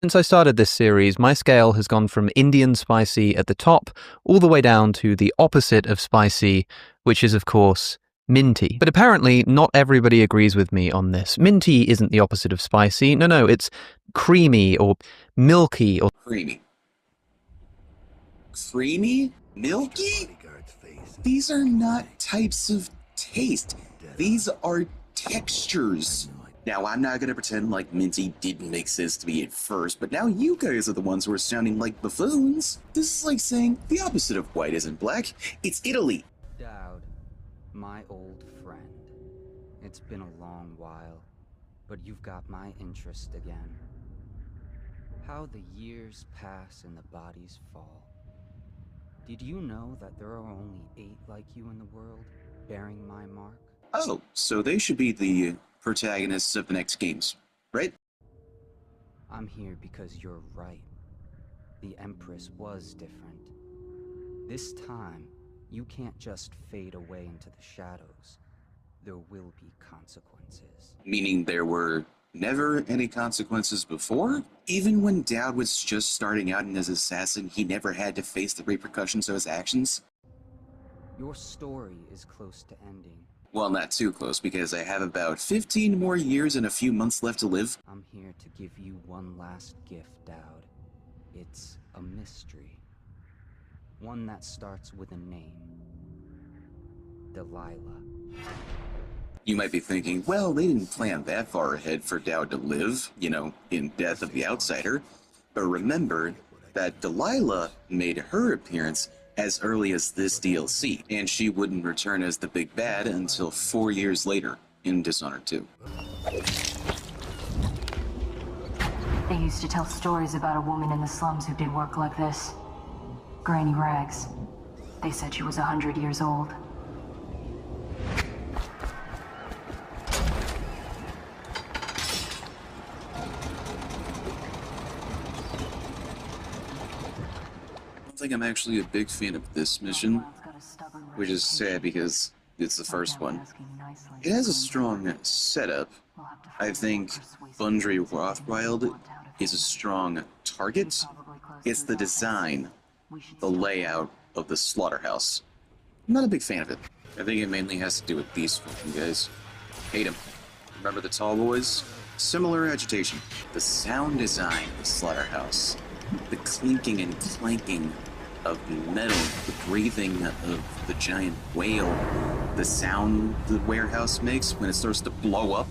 Since I started this series, my scale has gone from Indian spicy at the top all the way down to the opposite of spicy, which is, of course, minty. But apparently, not everybody agrees with me on this. Minty isn't the opposite of spicy. No, it's creamy or milky or... Creamy? Milky? These are not types of taste. These are textures. Now, I'm not gonna pretend like minty didn't make sense to me at first, but now you guys are the ones who are sounding like buffoons. This is like saying the opposite of white isn't black. It's Italy. Dowd, my old friend. It's been a long while, but you've got my interest again. How the years pass and the bodies fall. Did you know that there are only 8 like you in the world, bearing my mark? Oh, so they should be the protagonists of the next games, right? I'm here because you're right. The Empress was different. This time, you can't just fade away into the shadows. There will be consequences. Meaning there were never any consequences before? Even when Dowd was just starting out as an assassin, he never had to face the repercussions of his actions? Your story is close to ending. Well, not too close, because I have about 15 more years and a few months left to live. I'm here to give you one last gift, Dowd. It's a mystery. One that starts with a name. Delilah. You might be thinking, well, they didn't plan that far ahead for Dowd to live, you know, in Death of the Outsider. But remember that Delilah made her appearance as early as this DLC, and she wouldn't return as the big bad until 4 years later in Dishonored 2. They used to tell stories about a woman in the slums who did work like this. Granny Rags. They said she was 100 years old. I think I'm actually a big fan of this mission, which is sad because it's the first one. It has a strong setup. I think Bundry Rothwild is a strong target. It's the design, the layout of the slaughterhouse. I'm not a big fan of it. I think it mainly has to do with these fucking guys. Hate them. Remember the tall boys? Similar agitation. The sound design of the slaughterhouse. The clinking and clanking of metal, the breathing of the giant whale, the sound the warehouse makes when it starts to blow up.